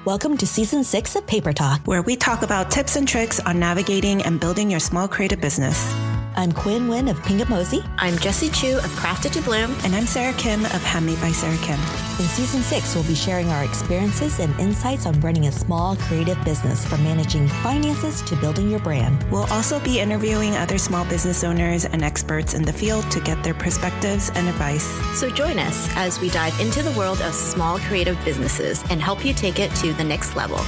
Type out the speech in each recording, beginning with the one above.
Welcome to Season 6 of Paper Talk, where we talk about tips and tricks on navigating and building your small creative business. I'm Quynh of Pink and Mosey. I'm Jessie Chu of Crafted to Bloom. And I'm Sarah Kim of Handmade by Sarah Kim. In Season 6, we'll be sharing our experiences and insights on running a small creative business, from managing finances to building your brand. We'll also be interviewing other small business owners and experts in the field to get their perspectives and advice. So join us as we dive into the world of small creative businesses and help you take it to the next level.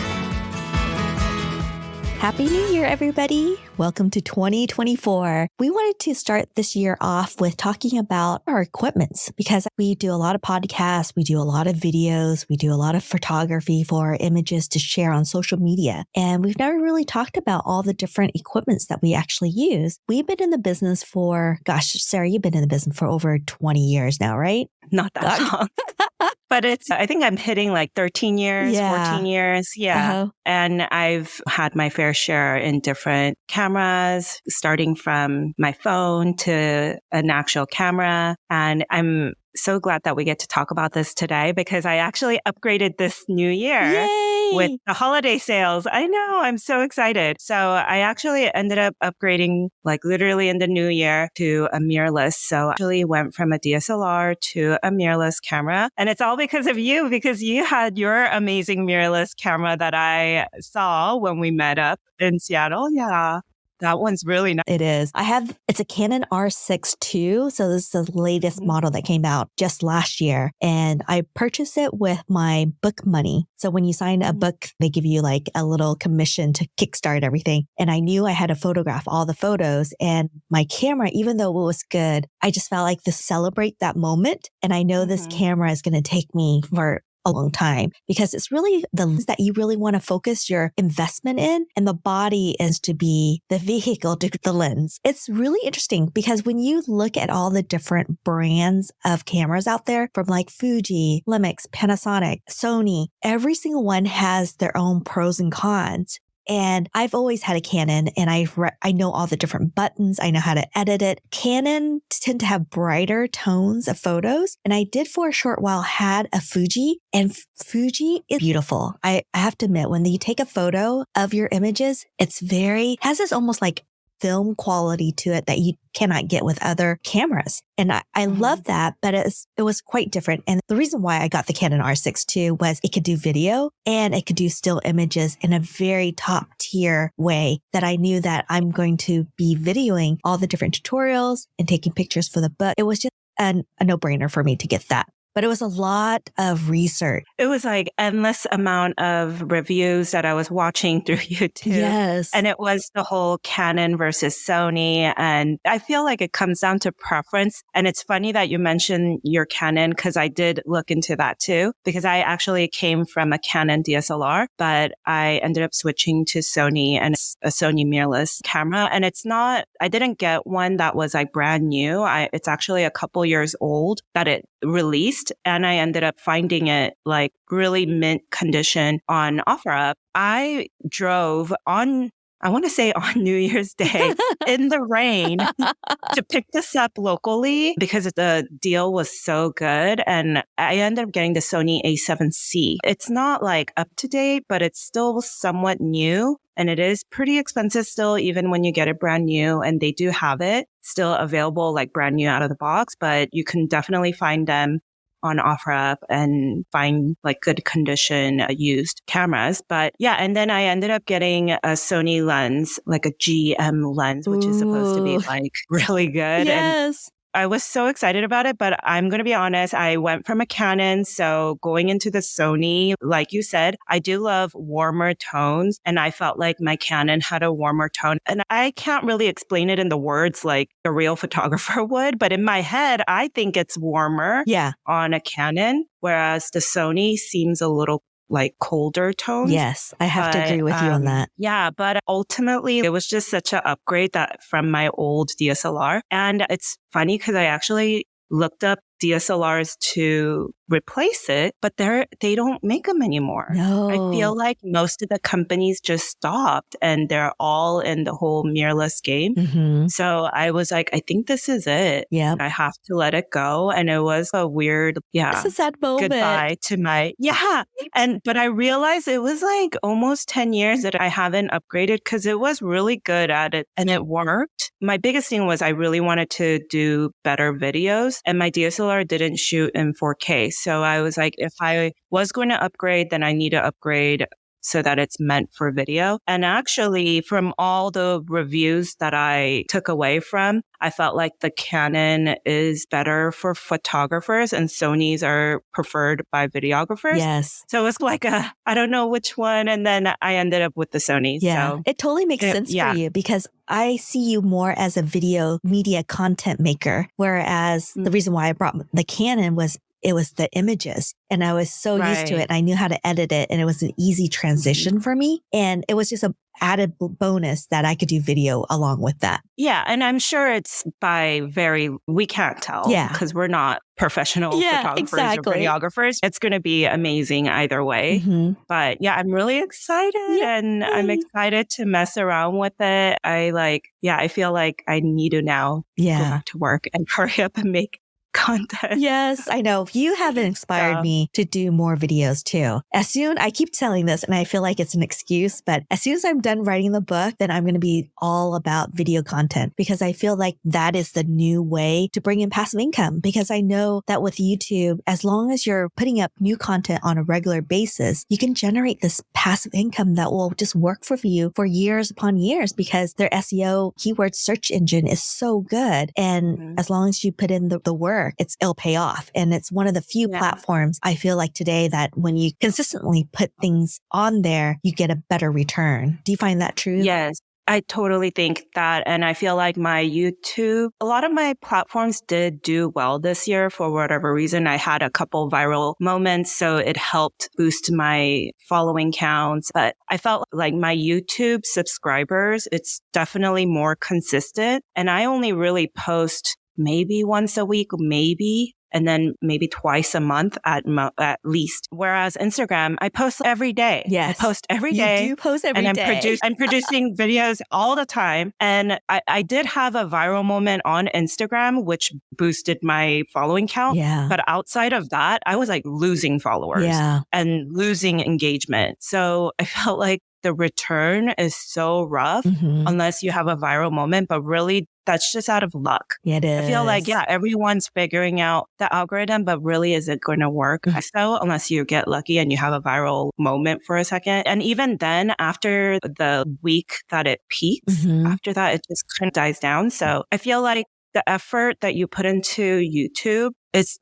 Happy New Year, everybody. Welcome to 2024. We wanted to start this year off with talking about our equipments, because we do a lot of podcasts, we do a lot of videos, we do a lot of photography for our images to share on social media. And we've never really talked about all the different equipments that we actually use. We've been in the business for, Sarah, you've been in the business for over 20 years now, right? Not that long. But I think I'm hitting like 13 years, 14 years. Yeah. Uh-huh. And I've had my fair share in different cameras, starting from my phone to an actual camera. And I'm so glad that we get to talk about this today, because I actually upgraded this new year. Yay! With the holiday sales. I know, I'm so excited. So I actually ended up upgrading like literally in the new year to a mirrorless. So I actually went from a DSLR to a mirrorless camera. And it's all because of you, because you had your amazing mirrorless camera that I saw when we met up in Seattle. Yeah. That one's really nice. It is. It's a Canon R6 II. So this is the latest model that came out just last year. And I purchased it with my book money. So when you sign a book, they give you like a little commission to kickstart everything. And I knew I had to photograph all the photos, and my camera, even though it was good, I just felt like to celebrate that moment. And I know this camera is going to take me for a long time, because it's really the lens that you really want to focus your investment in, and the body is to be the vehicle to the lens. It's really interesting, because when you look at all the different brands of cameras out there, from like Fuji, Lumix, Panasonic, Sony, every single one has their own pros and cons. And I've always had a Canon, and I know all the different buttons. I know how to edit it. Canon tend to have brighter tones of photos. And I did for a short while had a Fuji, and Fuji is beautiful. I have to admit, when you take a photo of your images, has this almost like film quality to it that you cannot get with other cameras. And I love that, but it was quite different. And the reason why I got the Canon R6 II was it could do video and it could do still images in a very top tier way, that I knew that I'm going to be videoing all the different tutorials and taking pictures for the book. It was just a no-brainer for me to get that. But it was a lot of research. It was like endless amount of reviews that I was watching through YouTube. Yes. And it was the whole Canon versus Sony. And I feel like it comes down to preference. And it's funny that you mentioned your Canon, because I did look into that too, because I actually came from a Canon DSLR, but I ended up switching to Sony and a Sony mirrorless camera. And I didn't get one that was like brand new. It's actually a couple years old that it released, and I ended up finding it like really mint condition on OfferUp. I drove on New Year's Day in the rain to pick this up locally, because the deal was so good. And I ended up getting the Sony A7C. It's not like up to date, but it's still somewhat new. And it is pretty expensive still, even when you get it brand new. And they do have it still available, like brand new out of the box, but you can definitely find them on OfferUp and find like good condition used cameras. But yeah, and then I ended up getting a Sony lens, like a GM lens, which is supposed to be like really good. Yes. And I was so excited about it, but I'm going to be honest, I went from a Canon. So going into the Sony, like you said, I do love warmer tones. And I felt like my Canon had a warmer tone. And I can't really explain it in the words like a real photographer would, but in my head, I think it's warmer on a Canon, whereas the Sony seems a little like colder tones. Yes, I have to agree with you on that. Yeah, but ultimately it was just such an upgrade that from my old DSLR. And it's funny because I actually looked up DSLRs to replace it, but they don't make them anymore. No. I feel like most of the companies just stopped and they're all in the whole mirrorless game. Mm-hmm. So I was like, I think this is it. Yeah. I have to let it go. And it was a weird, It's a sad moment. goodbye to my, but I realized it was like almost 10 years that I haven't upgraded because it was really good at it and it worked. My biggest thing was I really wanted to do better videos and my DSLR didn't shoot in 4K. So I was like, if I was going to upgrade, then I need to upgrade so that it's meant for video. And actually, from all the reviews that I took away from, I felt like the Canon is better for photographers and Sony's are preferred by videographers. Yes. So it's like I don't know which one. And then I ended up with the Sony. Yeah. So it totally makes sense for you because I see you more as a video media content maker. Whereas the reason why I brought the Canon was it was the images and I was so used to it. And I knew how to edit it and it was an easy transition for me. And it was just an added bonus that I could do video along with that. Yeah. And I'm sure it's we can't tell because we're not professional photographers or videographers. It's going to be amazing either way. Mm-hmm. But yeah, I'm really excited and I'm excited to mess around with it. I feel like I need to now go back to work and hurry up and make content. Yes, I know. You have inspired me to do more videos too. I keep telling this and I feel like it's an excuse, but as soon as I'm done writing the book, then I'm going to be all about video content because I feel like that is the new way to bring in passive income because I know that with YouTube, as long as you're putting up new content on a regular basis, you can generate this passive income that will just work for you for years upon years because their SEO keyword search engine is so good. And as long as you put in the work, it'll pay off. And it's one of the few platforms I feel like today that when you consistently put things on there, you get a better return. Do you find that true? Yes. I totally think that. And I feel like my YouTube, a lot of my platforms did do well this year for whatever reason. I had a couple viral moments, so it helped boost my following counts. But I felt like my YouTube subscribers, it's definitely more consistent. And I only really post maybe once a week, and then maybe twice a month at least. Whereas Instagram, I post every day. Yes. I post every day. You do post every day. I'm producing videos all the time. And I did have a viral moment on Instagram, which boosted my following count. Yeah. But outside of that, I was like losing followers and losing engagement. So I felt like the return is so rough unless you have a viral moment, but really that's just out of luck. Yeah, it is. I feel like, everyone's figuring out the algorithm, but really is it going to work? So unless you get lucky and you have a viral moment for a second. And even then, after the week that it peaks, after that, it just kind of dies down. So I feel like the effort that you put into YouTube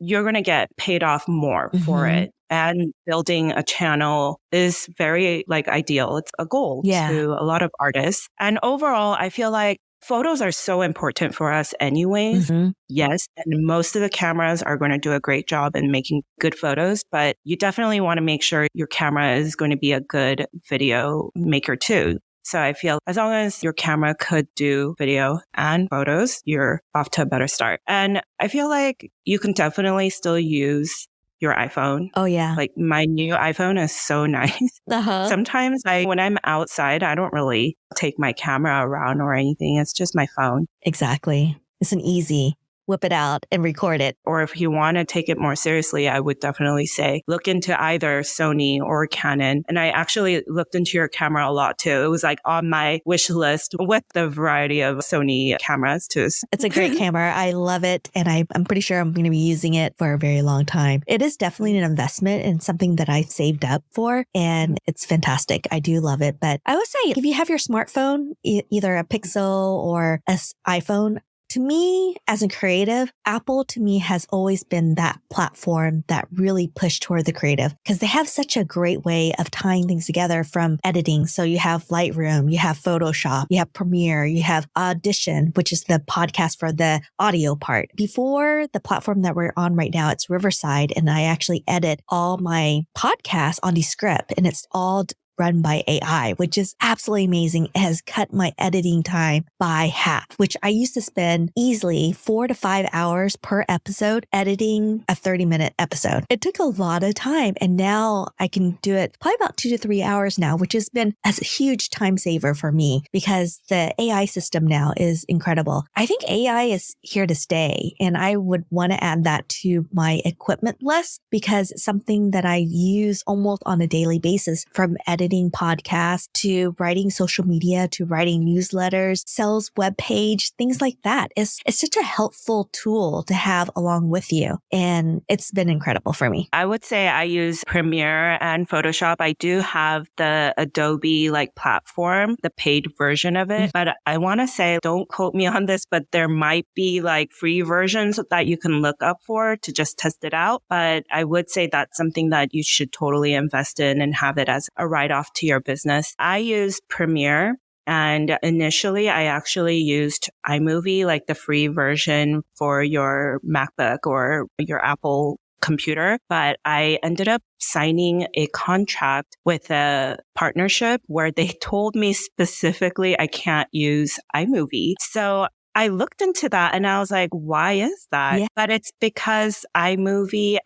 you're going to get paid off more for it. And building a channel is very ideal. It's a goal to a lot of artists. And overall, I feel like photos are so important for us anyways. Yes. And most of the cameras are going to do a great job in making good photos, but you definitely want to make sure your camera is going to be a good video maker too. So I feel as long as your camera could do video and photos, you're off to a better start. And I feel like you can definitely still use your iPhone. Oh, yeah. Like my new iPhone is so nice. Sometimes when I'm outside, I don't really take my camera around or anything. It's just my phone. Exactly. It's an easy whip it out and record it. Or if you want to take it more seriously, I would definitely say look into either Sony or Canon. And I actually looked into your camera a lot too. It was on my wish list with the variety of Sony cameras too. It's a great camera. I love it. And I'm pretty sure I'm going to be using it for a very long time. It is definitely an investment and something that I saved up for. And it's fantastic. I do love it. But I would say if you have your smartphone, either a Pixel or an iPhone, to me, as a creative, Apple to me has always been that platform that really pushed toward the creative because they have such a great way of tying things together from editing. So you have Lightroom, you have Photoshop, you have Premiere, you have Audition, which is the podcast for the audio part. Before the platform that we're on right now, it's Riverside, and I actually edit all my podcasts on Descript, and it's all run by AI, which is absolutely amazing. It has cut my editing time by half, which I used to spend easily 4 to 5 hours per episode editing a 30-minute episode. It took a lot of time, and now I can do it probably about 2 to 3 hours now, which has been a huge time saver for me because the AI system now is incredible. I think AI is here to stay, and I would want to add that to my equipment list because it's something that I use almost on a daily basis, from editing podcasts to writing social media to writing newsletters, sales webpage, things like that. It's such a helpful tool to have along with you, and it's been incredible for me. I would say I use Premiere and Photoshop. I do have the Adobe platform, the paid version of it, but I want to say, don't quote me on this, but there might be free versions that you can look up for to just test it out. But I would say that's something that you should totally invest in and have it as a write-off to your business. I use Premiere. And initially, I actually used iMovie, the free version for your MacBook or your Apple computer. But I ended up signing a contract with a partnership where they told me specifically I can't use iMovie. So I looked into that and I was like, why is that? Yeah. But it's because iMovie,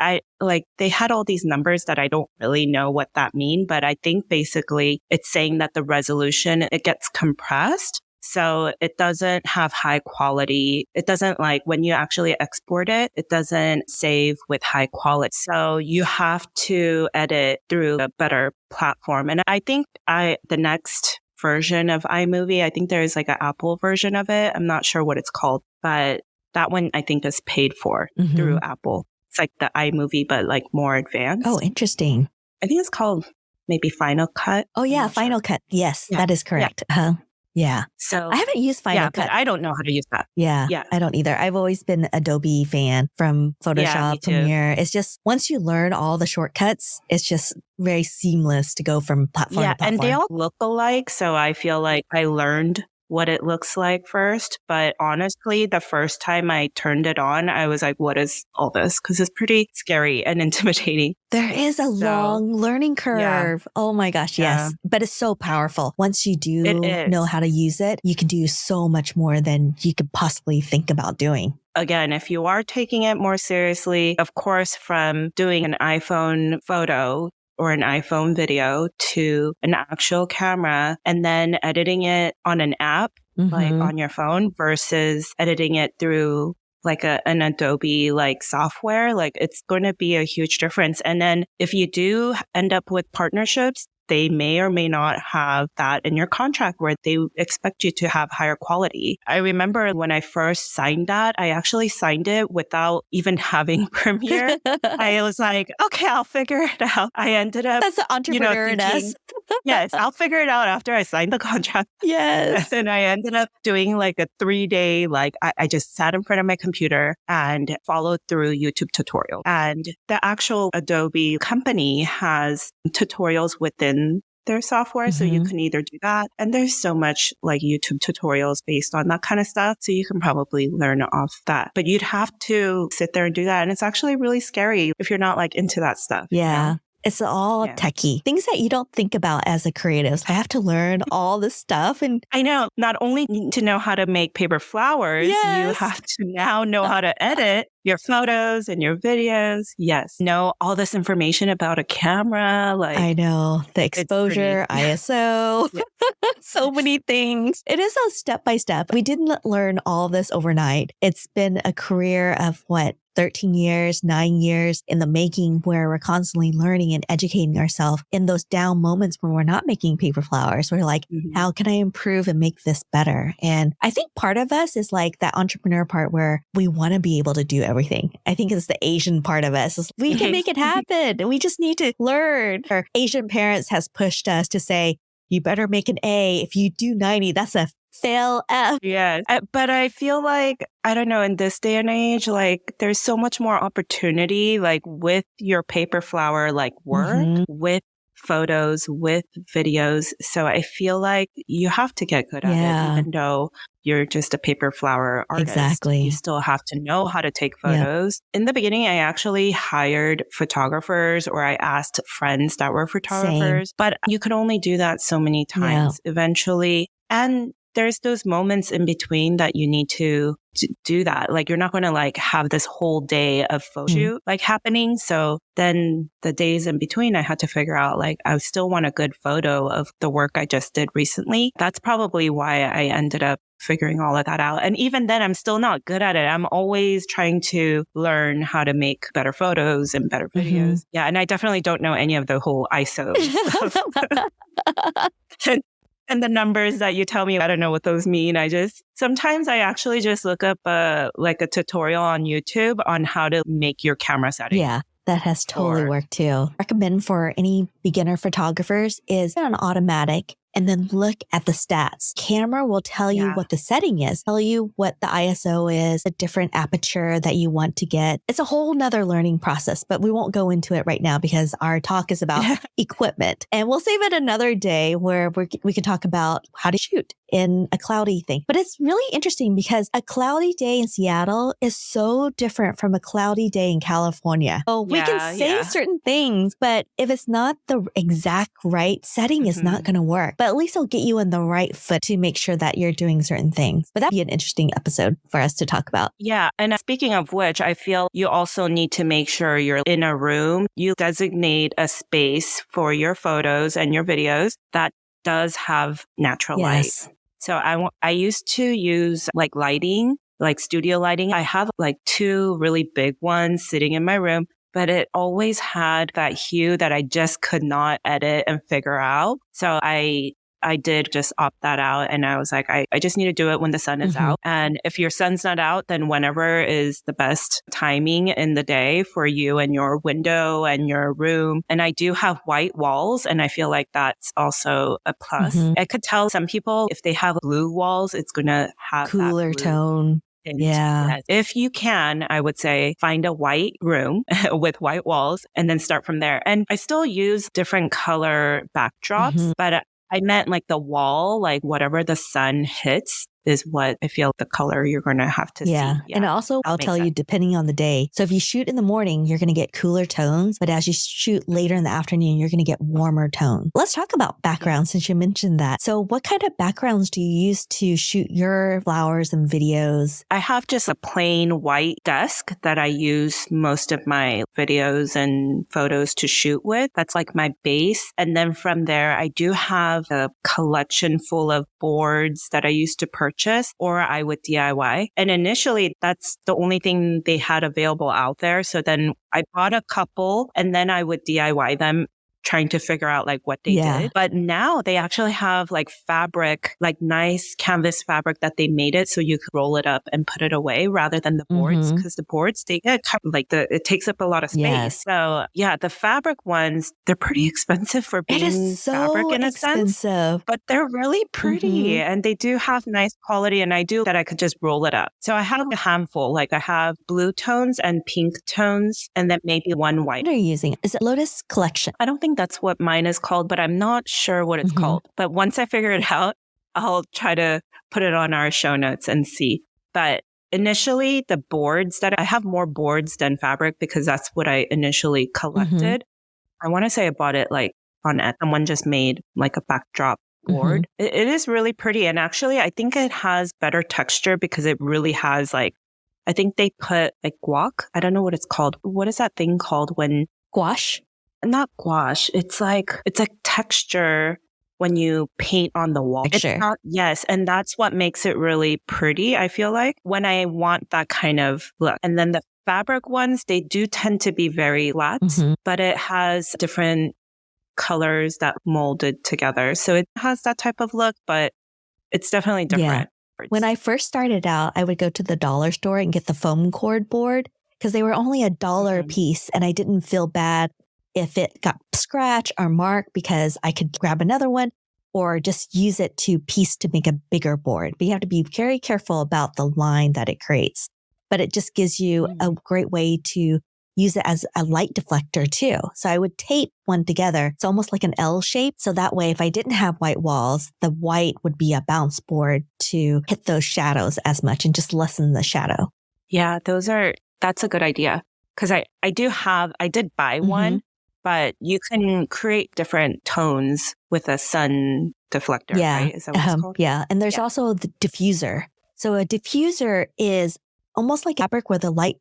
they had all these numbers that I don't really know what that mean, but I think basically it's saying that the resolution, it gets compressed. So it doesn't have high quality. It doesn't when you actually export it, it doesn't save with high quality. So you have to edit through a better platform. And I think the next version of iMovie, I think there is an Apple version of it. I'm not sure what it's called, but that one I think is paid for through Apple. It's like the iMovie, but more advanced. Oh, interesting. I think it's called maybe Final Cut. Oh yeah, Final Cut. Yes, that is correct. Yeah. Yeah. So I haven't used Final Cut. But I don't know how to use that. Yeah. I don't either. I've always been Adobe fan from Photoshop, Premiere. It's just once you learn all the shortcuts, it's just very seamless to go from platform to platform. And they all look alike. So I feel like I learned what it looks like first. But honestly, the first time I turned it on, I was like, what is all this? Because it's pretty scary and intimidating. There is a long learning curve. Yeah. Oh my gosh, yes. But it's so powerful. Once you do know how to use it, you can do so much more than you could possibly think about doing. Again, if you are taking it more seriously, of course, from doing an iPhone photo or an iPhone video to an actual camera and then editing it on an app, on your phone versus editing it through an Adobe software, it's going to be a huge difference. And then if you do end up with partnerships, they may or may not have that in your contract where they expect you to have higher quality. I remember when I first signed that, I actually signed it without even having Premiere. I was like, okay, I'll figure it out. I ended up... That's the entrepreneur in us. Yes, I'll figure it out after I signed the contract. Yes. And I ended up doing a 3-day, I just sat in front of my computer and followed through YouTube tutorials. And the actual Adobe company has tutorials within their software. So you can either do that. And there's so much YouTube tutorials based on that kind of stuff. So you can probably learn off that. But you'd have to sit there and do that. And it's actually really scary if you're not into that stuff. Yeah. You know? It's all techie. Things that you don't think about as a creative. I have to learn all this stuff. And I know, not only to know how to make paper flowers, you have to now know how to edit your photos and your videos. Yes. Know all this information about a camera. I know. The exposure, ISO, so many things. It is a step by step. We didn't learn all this overnight. It's been a career of 13 years, 9 years in the making, where we're constantly learning and educating ourselves in those down moments when we're not making paper flowers. We're like, how can I improve and make this better? And I think part of us is that entrepreneur part where we want to be able to do everything. I think it's the Asian part of us. We can make it happen. We just need to learn. Our Asian parents has pushed us to say, you better make an A. If you do 90, that's a fail F. Yes. But I feel I don't know, in this day and age, there's so much more opportunity, with your paper flower, work, with photos with videos. So I feel like you have to get good at it, even though you're just a paper flower artist. Exactly. You still have to know how to take Yep. photos. In the beginning, I actually hired photographers, or I asked friends that were photographers, but you could only do that so many times eventually. And there's those moments in between that you need to do that. Like, you're not going to like have this whole day of photo shoot like happening. So then the days in between, I had to figure out like, I still want a good photo of the work I just did recently. That's probably why I ended up figuring all of that out. And even then, I'm still not good at it. I'm always trying to learn how to make better photos and better videos. Yeah. And I definitely don't know any of the whole ISO stuff. And the numbers that you tell me, I don't know what those mean. Sometimes I actually just look up like a tutorial on YouTube on how to make your camera setting. Yeah, that has totally worked too. Recommend for any beginner photographers is on automatic and then look at the stats. Camera will tell you what the setting is, tell you what the ISO is, a different aperture that you want to get. It's a whole nother learning process, but we won't go into it right now because our talk is about equipment. And we'll save it another day where we can talk about how to shoot in a cloudy thing. But it's really interesting because a cloudy day in Seattle is so different from a cloudy day in California. So we can say certain things, but if it's not the exact right setting, it's not going to work. But at least it'll get you in the right foot to make sure that you're doing certain things. But that'd be an interesting episode for us to talk about. Yeah. And speaking of which, I feel you also need to make sure you're in a room. You designate a space for your photos and your videos that does have natural light. So I used to use like lighting, like studio lighting. I have like 2 really big ones sitting in my room, but it always had that hue that I just could not edit and figure out. So I did just opt that out. And I was like, I just need to do it when the sun is out. And if your sun's not out, then whenever is the best timing in the day for you and your window and your room. And I do have white walls, and I feel like that's also a plus. I could tell some people if they have blue walls, it's going to have cooler tone. Yes. If you can, I would say find a white room with white walls and then start from there. And I still use different color backdrops, but I meant like the wall, like whatever the sun hits is what I feel the color you're going to have to see. Yeah. And also, I'll tell you, depending on the day. So if you shoot in the morning, you're going to get cooler tones. But as you shoot later in the afternoon, you're going to get warmer tones. Let's talk about backgrounds since you mentioned that. So what kind of backgrounds do you use to shoot your flowers and videos? I have just a plain white desk that I use most of my videos and photos to shoot with. That's like my base. And then from there, I do have a collection full of boards that I used to purchase, or I would DIY. And initially, that's the only thing they had available out there. So then I bought a couple and then I would DIY them, trying to figure out like what they did. But now they actually have like fabric, like nice canvas fabric that they made it so you could roll it up and put it away rather than the boards, because the boards, they get like it takes up a lot of space. So yeah, the fabric ones, they're pretty expensive for being fabric in a sense, but they're really pretty and they do have nice quality. And I do that I could just roll it up. So I have a handful, like I have blue tones and pink tones and then maybe one white. What are you using? Is it Lotus Collection? I don't think that's what mine is called, but I'm not sure what it's called. But once I figure it out, I'll try to put it on our show notes and see. But initially, the boards that I have more boards than fabric because that's what I initially collected. I want to say I bought it like on someone just made like a backdrop board. It is really pretty. And actually, I think it has better texture because it really has like, I think they put like guac. I don't know what it's called. What is that thing called when? Gouache? Not gouache. It's like texture when you paint on the wall. Texture. It's not, yes. And that's what makes it really pretty, I feel like, when I want that kind of look. And then the fabric ones, they do tend to be very flat, but it has different colors that molded together. So it has that type of look, but it's definitely different. Yeah. When I first started out, I would go to the dollar store and get the foam cord board because they were only $1 a piece. And I didn't feel bad if it got scratched or marked because I could grab another one or just use it to piece to make a bigger board. But you have to be very careful about the line that it creates. But it just gives you a great way to use it as a light deflector too. So I would tape one together. It's almost like an L shape. So that way, if I didn't have white walls, the white would be a bounce board to hit those shadows as much and just lessen the shadow. Yeah, that's a good idea. Because I did buy one, but you can create different tones with a sun deflector, right? Is that what it's called? Yeah. And there's also the diffuser. So a diffuser is almost like fabric where the light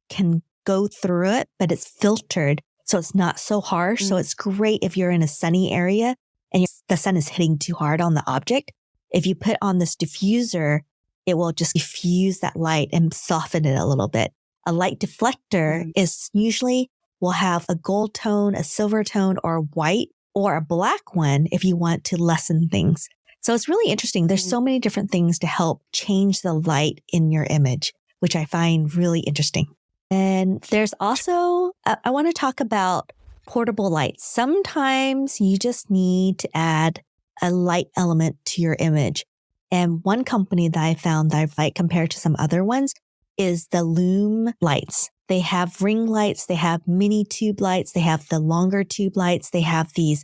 can go through it, but it's filtered. So it's not so harsh. So it's great if you're in a sunny area and the sun is hitting too hard on the object. If you put on this diffuser, it will just diffuse that light and soften it a little bit. A light deflector is usually will have a gold tone, a silver tone, or white, or a black one if you want to lessen things. So it's really interesting. There's so many different things to help change the light in your image, which I find really interesting. And there's also, I want to talk about portable lights. Sometimes you just need to add a light element to your image. And one company that I found that I like compared to some other ones is the Lume lights. They have ring lights, they have mini tube lights, they have the longer tube lights, they have these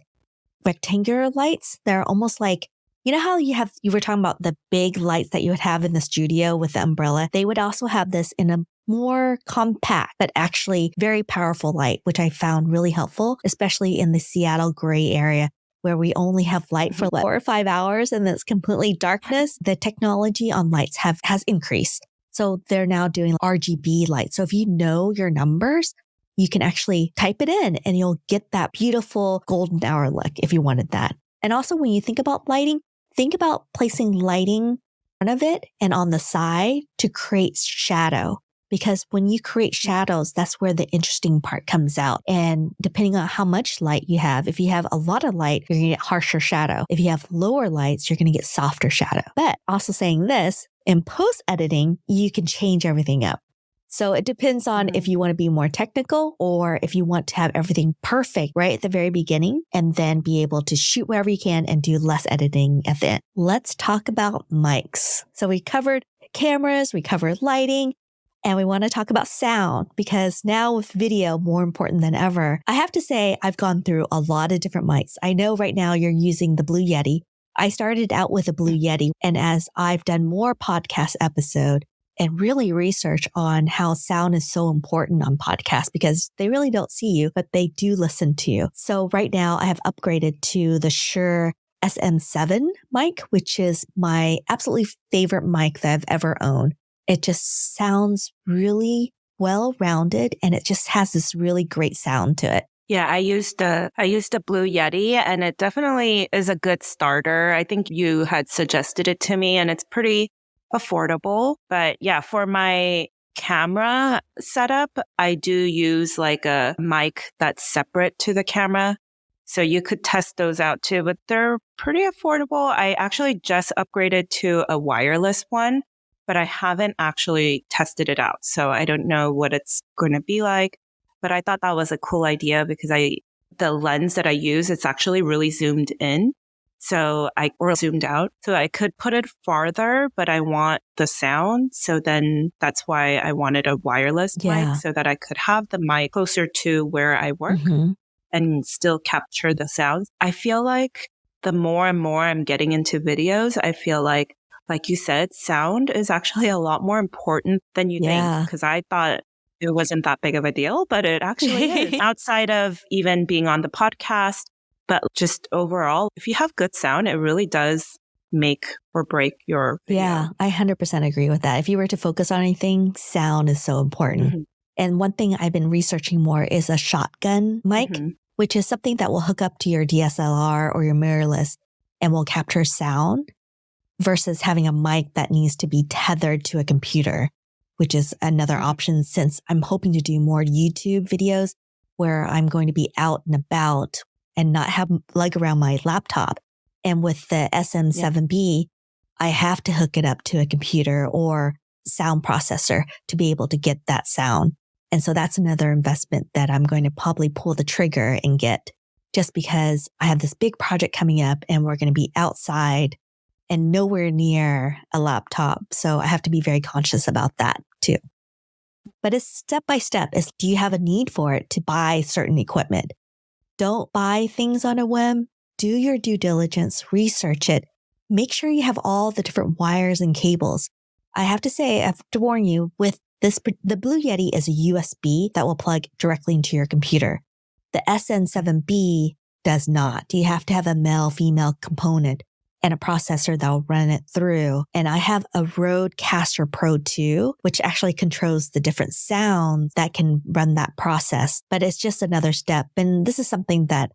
rectangular lights. They're almost like, you know how you were talking about the big lights that you would have in the studio with the umbrella? They would also have this in a more compact, but actually very powerful light, which I found really helpful, especially in the Seattle gray area where we only have light for 4 or 5 hours and it's completely darkness. The technology on lights has increased. So they're now doing RGB lights. So if you know your numbers, you can actually type it in and you'll get that beautiful golden hour look if you wanted that. And also when you think about lighting, think about placing lighting in front of it and on the side to create shadow. Because when you create shadows, that's where the interesting part comes out. And depending on how much light you have, if you have a lot of light, you're going to get harsher shadow. If you have lower lights, you're going to get softer shadow. But also saying this, in post-editing, you can change everything up. So it depends on if you want to be more technical or if you want to have everything perfect right at the very beginning and then be able to shoot wherever you can and do less editing at the end. Let's talk about mics. So we covered cameras, we covered lighting, and we want to talk about sound because now with video more important than ever, I have to say I've gone through a lot of different mics. I know right now you're using the Blue Yeti. I started out with a Blue Yeti, and as I've done more podcast episode and really research on how sound is so important on podcasts because they really don't see you, but they do listen to you. So right now I have upgraded to the Shure SM7 mic, which is my absolutely favorite mic that I've ever owned. It just sounds really well-rounded and it just has this really great sound to it. Yeah, I used a Blue Yeti and it definitely is a good starter. I think you had suggested it to me and it's pretty affordable. But yeah, for my camera setup, I do use like a mic that's separate to the camera. So you could test those out too, but they're pretty affordable. I actually just upgraded to a wireless one, but I haven't actually tested it out. So I don't know what it's going to be like. But I thought that was a cool idea because the lens that I use, it's actually really zoomed in. Or zoomed out. So I could put it farther, but I want the sound. So then that's why I wanted a wireless mic so that I could have the mic closer to where I work and still capture the sounds. I feel like the more and more I'm getting into videos, I feel like you said, sound is actually a lot more important than you think. Because I thought it wasn't that big of a deal, but it actually is. Outside of even being on the podcast, but just overall, if you have good sound, it really does make or break your video. Yeah, I 100% agree with that. If you were to focus on anything, sound is so important. And one thing I've been researching more is a shotgun mic, which is something that will hook up to your DSLR or your mirrorless and will capture sound versus having a mic that needs to be tethered to a computer, which is another option since I'm hoping to do more YouTube videos where I'm going to be out and about and not have lug around my laptop. And with the SM7B, I have to hook it up to a computer or sound processor to be able to get that sound. And so that's another investment that I'm going to probably pull the trigger and get just because I have this big project coming up and we're going to be outside and nowhere near a laptop. So I have to be very conscious about that too. but it's step by step. Do you have a need for it to buy certain equipment? Don't buy things on a whim. Do your due diligence, research it. Make sure you have all the different wires and cables. I have to say, I have to warn you, with this, the Blue Yeti is a USB that will plug directly into your computer. The SN7B does not. You have to have a male-female component and a processor that will run it through. And I have a Rodecaster Pro 2, which actually controls the different sounds that can run that process. But it's just another step. And this is something that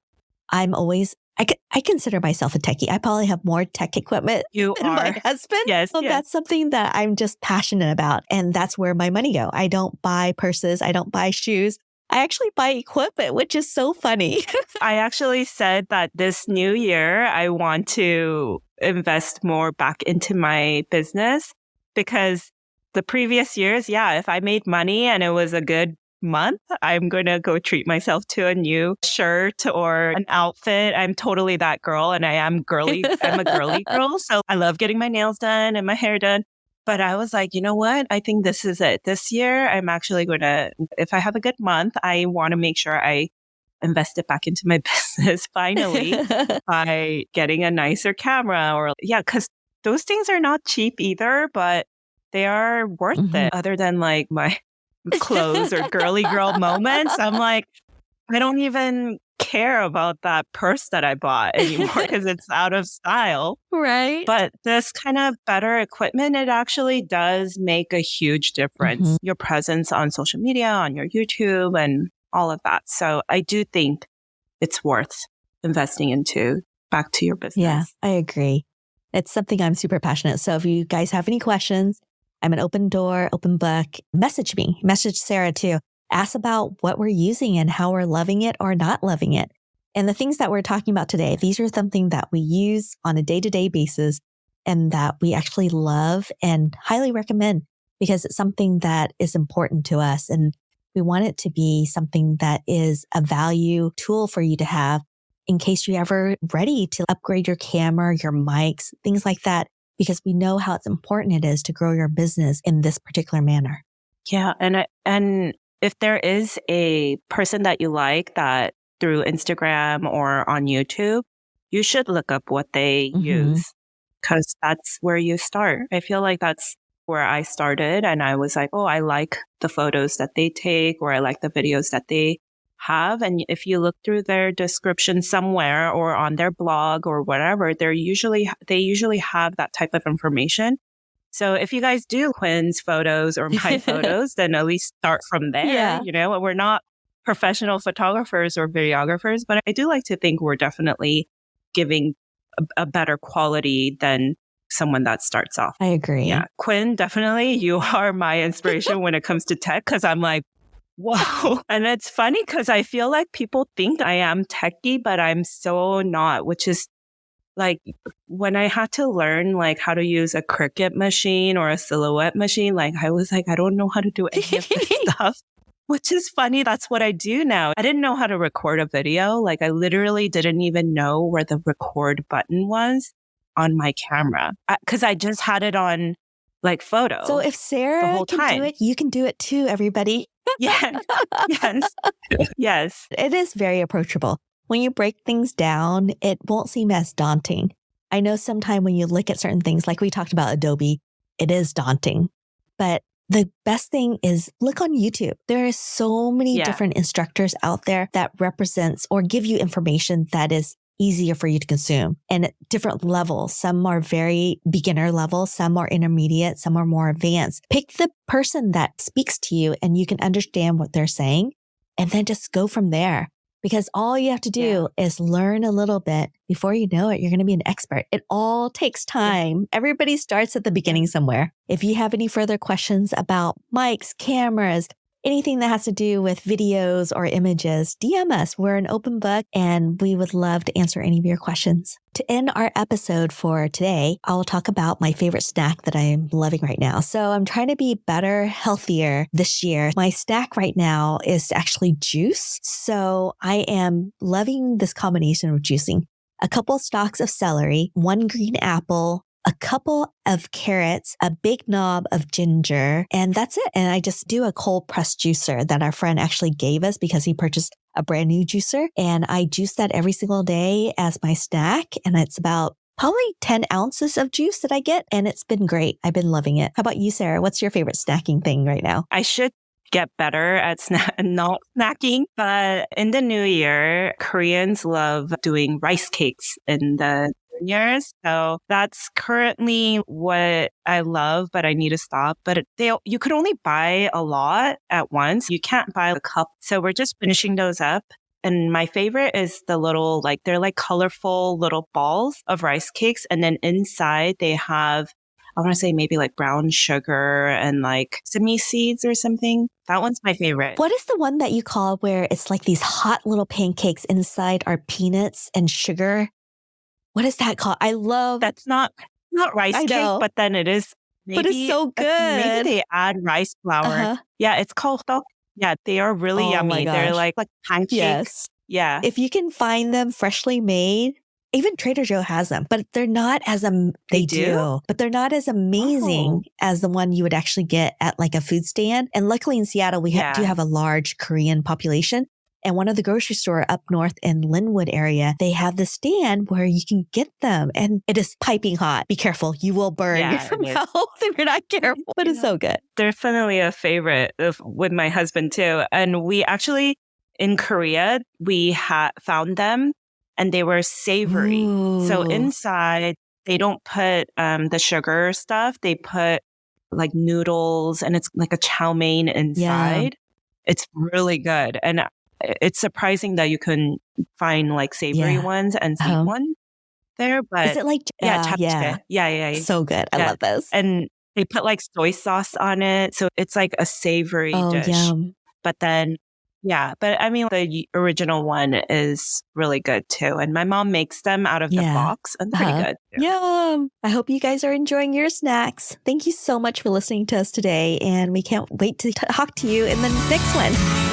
I'm always, I consider myself a techie. I probably have more tech equipment You than are. my husband. Yes, So yes. that's something that I'm just passionate about. And that's where my money go. I don't buy purses. I don't buy shoes. I actually buy equipment, which is so funny. I actually said that this new year, I want to invest more back into my business because the previous years, if I made money and it was a good month, I'm going to go treat myself to a new shirt or an outfit. I'm totally that girl and I am girly. I'm a girly girl. So I love getting my nails done and my hair done. But I was like, you know what? I think this is it. This year, I'm actually going to, if I have a good month, I want to make sure I invest it back into my business finally by getting a nicer camera because those things are not cheap either, but they are worth it. Other than like my clothes or girly girl moments, I'm like, I don't even care about that purse that I bought anymore because it's out of style. Right. But this kind of better equipment, it actually does make a huge difference. Your presence on social media, on your YouTube and all of that. So I do think it's worth investing into back to your business. Yeah, I agree. It's something I'm super passionate. So if you guys have any questions, I'm an open door, open book. Message me, message Sarah too. Ask about what we're using and how we're loving it or not loving it. And the things that we're talking about today, these are something that we use on a day-to-day basis and that we actually love and highly recommend because it's something that is important to us. And we want it to be something that is a value tool for you to have in case you're ever ready to upgrade your camera, your mics, things like that, because we know how important it is to grow your business in this particular manner. Yeah. And if there is a person that you like that through Instagram or on YouTube, you should look up what they use because that's where you start. I feel like that's where I started and I was like, oh, I like the photos that they take or I like the videos that they have. And if you look through their description somewhere or on their blog or whatever, they usually have that type of information. So if you guys do Quinn's photos or my photos, then at least start from there. Yeah. You know, we're not professional photographers or videographers, but I do like to think we're definitely giving a better quality than someone that starts off. I agree. Yeah. Quynh, definitely you are my inspiration when it comes to tech because I'm like, whoa. And it's funny because I feel like people think I am techie, but I'm so not, which is like when I had to learn like how to use a Cricut machine or a Silhouette machine, like I was like, I don't know how to do any of this stuff, which is funny. That's what I do now. I didn't know how to record a video. Like I literally didn't even know where the record button was on my camera because I just had it on like photo. So if Sarah can do it, you can do it too, everybody. Yeah. Yes. Yes. It is very approachable. When you break things down, it won't seem as daunting. I know sometimes when you look at certain things, like we talked about Adobe, it is daunting. But the best thing is look on YouTube. There are so many different instructors out there that represents or give you information that is easier for you to consume and at different levels. Some are very beginner level, some are intermediate, some are more advanced. Pick the person that speaks to you and you can understand what they're saying and then just go from there. Because all you have to do is learn a little bit. Before you know it, you're going to be an expert. It all takes time. Everybody starts at the beginning somewhere. If you have any further questions about mics, cameras, anything that has to do with videos or images, DM us. We're an open book and we would love to answer any of your questions. To end our episode for today, I will talk about my favorite snack that I'm loving right now. So I'm trying to be better, healthier this year. My snack right now is actually juice. So I am loving this combination of juicing. A couple stalks of celery, one green apple, a couple of carrots, a big knob of ginger, and that's it. And I just do a cold press juicer that our friend actually gave us because he purchased a brand new juicer. And I juice that every single day as my snack. And it's about probably 10 ounces of juice that I get. And it's been great. I've been loving it. How about you, Sarah? What's your favorite snacking thing right now? I should get better at not snacking, but in the new year, Koreans love doing rice cakes in the New Year's. So that's currently what I love, but I need to stop. But you could only buy a lot at once. You can't buy a cup. So we're just finishing those up. And my favorite is the little, they're like colorful little balls of rice cakes. And then inside they have, I want to say maybe like brown sugar and like sesame seeds or something. That one's my favorite. What is the one that you call where it's like these hot little pancakes inside are peanuts and sugar? What is that called? I love That's not rice cake, but then it is. But it's so good. Maybe they add rice flour. Uh-huh. Yeah, it's called tteok. Yeah, they are really yummy. They're like pancakes. Yes. Yeah. If you can find them freshly made, even Trader Joe has them, but they're not as they do, but they're not as amazing as the one you would actually get at like a food stand. And luckily in Seattle, we do have a large Korean population. And one of the grocery store up north in Linwood area, they have the stand where you can get them. And it is piping hot. Be careful. You will burn your mouth if you're not careful. But it's so good. Definitely a favorite with my husband too. And we actually, in Korea, we found them and they were savory. Ooh. So inside, they don't put the sugar stuff. They put like noodles and it's like a chow mein inside. Yeah. It's really good. And it's surprising that you can find like savory ones and sweet ones there. But is it like yeah. So good. I love this. And they put like soy sauce on it. So it's like a savory dish. Yum. But then, but I mean, the original one is really good too. And my mom makes them out of the box and pretty good too. Yum. I hope you guys are enjoying your snacks. Thank you so much for listening to us today. And we can't wait to talk to you in the next one.